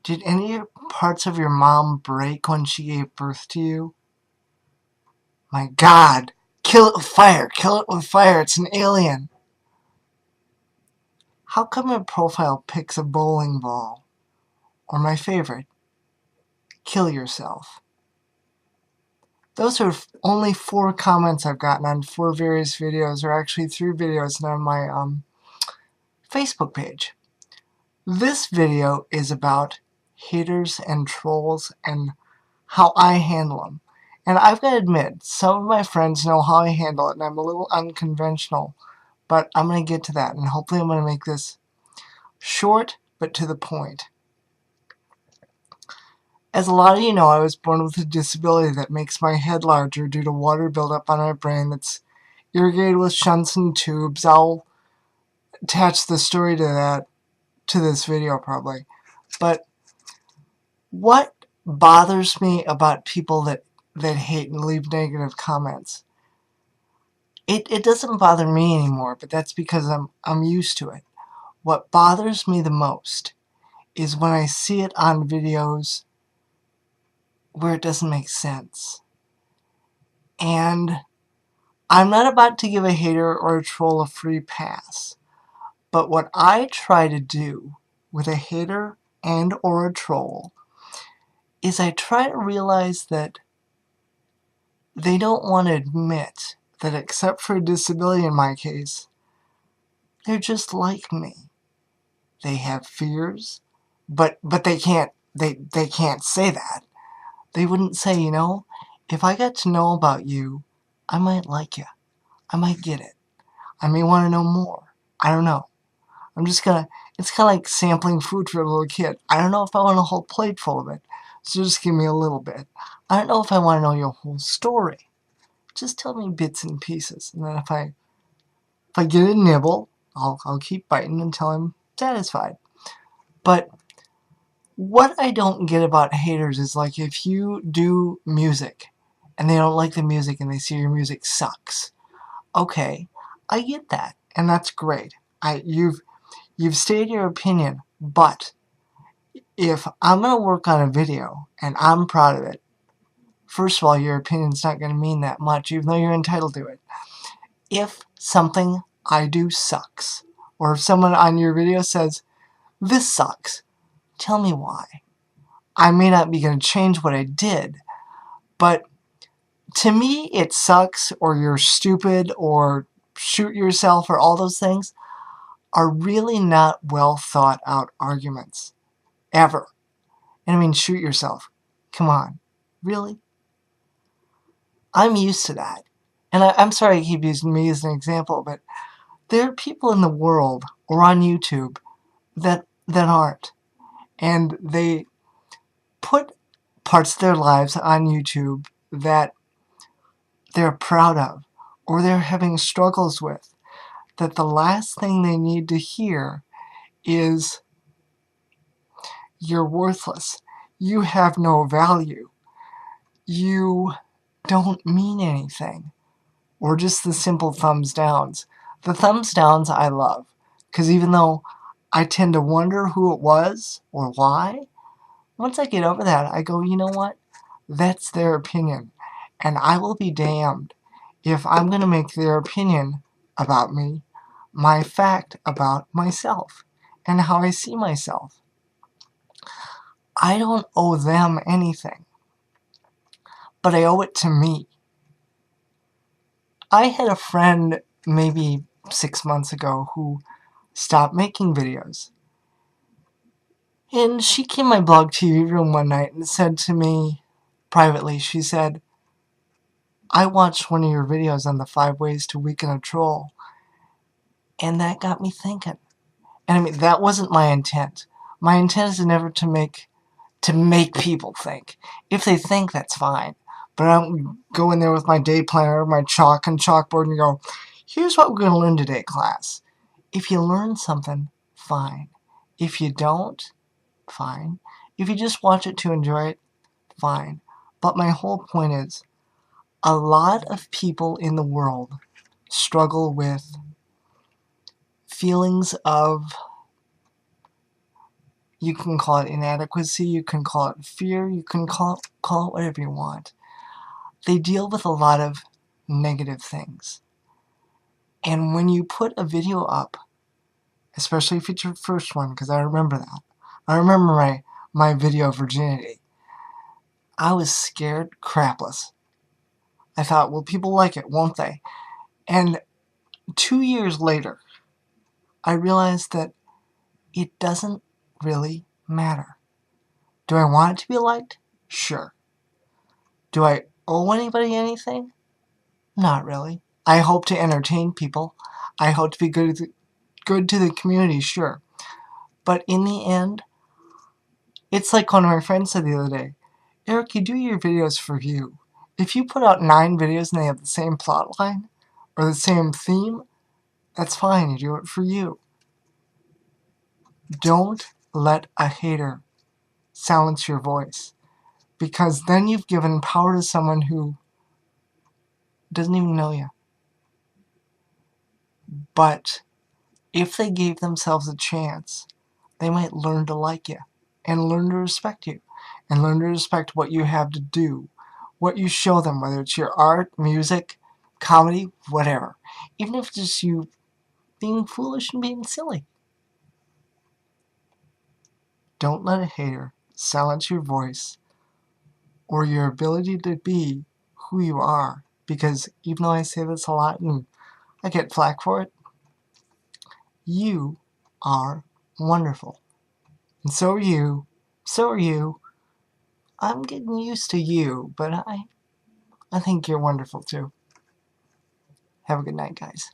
Did any parts of your mom break when she gave birth to you? My God! Kill it with fire! Kill it with fire! It's an alien! How come your profile picks a bowling ball? Or my favorite, kill yourself. Those are only 4 comments I've gotten on 4 various videos, or actually 3 videos on my Facebook page. This video is about haters and trolls and how I handle them. And I've got to admit, some of my friends know how I handle it, and I'm a little unconventional, but I'm going to get to that, and hopefully I'm going to make this short but to the point. As a lot of you know, I was born with a disability that makes my head larger due to water buildup on my brain that's irrigated with shunts and tubes. I'll attach the story to this video probably. But what bothers me about people that hate and leave negative comments, it doesn't bother me anymore, but that's because I'm used to it. What bothers me the most is when I see it on videos where it doesn't make sense. And I'm not about to give a hater or a troll a free pass, but what I try to do with a hater and or a troll is I try to realize that they don't want to admit that, except for a disability in my case, they're just like me. They have fears, but they can't say that. They wouldn't say, you know, if I got to know about you, I might like you. I might get it. I may want to know more. I don't know. It's kind of like sampling food for a little kid. I don't know if I want a whole plate full of it, so just give me a little bit. I don't know if I want to know your whole story. Just tell me bits and pieces, and then if I get a nibble, I'll keep biting until I'm satisfied. But what I don't get about haters is, like, if you do music and they don't like the music and they see your music sucks. Okay, I get that, and that's great. You've stated your opinion, but if I'm going to work on a video and I'm proud of it, first of all, your opinion's not going to mean that much, even though you're entitled to it. If something I do sucks, or if someone on your video says, this sucks, tell me why. I may not be going to change what I did, but to me, it sucks, or you're stupid, or shoot yourself, or all those things are really not well thought out arguments. Ever. And I mean, shoot yourself. Come on. Really? I'm used to that. And I'm sorry I keep using me as an example, but there are people in the world, or on YouTube, that aren't. And they put parts of their lives on YouTube that they're proud of, or they're having struggles with, that the last thing they need to hear is, you're worthless. You have no value. You don't mean anything. Or just the simple thumbs downs. The thumbs downs I love, because even though I tend to wonder who it was or why, once I get over that, I go, you know what? That's their opinion. And I will be damned if I'm going to make their opinion about me my fact about myself and how I see myself. I don't owe them anything, but I owe it to me. I had a friend maybe 6 months ago who stopped making videos. And she came in my blog TV room one night and said to me privately, she said, I watched one of your videos on the 5 ways to weaken a troll, and that got me thinking. And I mean, that wasn't my intent. My intent is never to make people think. If they think, that's fine. But I don't go in there with my day planner, my chalk and chalkboard, and go, here's what we're going to learn today, class. If you learn something, fine. If you don't, fine. If you just watch it to enjoy it, fine. But my whole point is, a lot of people in the world struggle with feelings of, You can call it inadequacy, you can call it fear, you can call it whatever you want. They deal with a lot of negative things. And when you put a video up, especially if it's your first one, because I remember that. I remember my video of virginity. I was scared crapless. I thought, well, people like it, won't they? And 2 years later, I realized that it doesn't really matter. Do I want it to be liked? Sure. Do I owe anybody anything? Not really. I hope to entertain people. I hope to be good to the community, sure. But in the end, it's like one of my friends said the other day, Eric, you do your videos for you. If you put out 9 videos and they have the same plot line or the same theme, that's fine, you do it for you. Don't let a hater silence your voice, because then you've given power to someone who doesn't even know you. But if they gave themselves a chance, they might learn to like you and learn to respect you and learn to respect what you have to do, what you show them, whether it's your art, music, comedy, whatever. Even if it's just you being foolish and being silly. Don't let a hater silence your voice or your ability to be who you are. Because even though I say this a lot and I get flack for it, you are wonderful. And so are you. So are you. I'm getting used to you, but I think you're wonderful too. Have a good night, guys.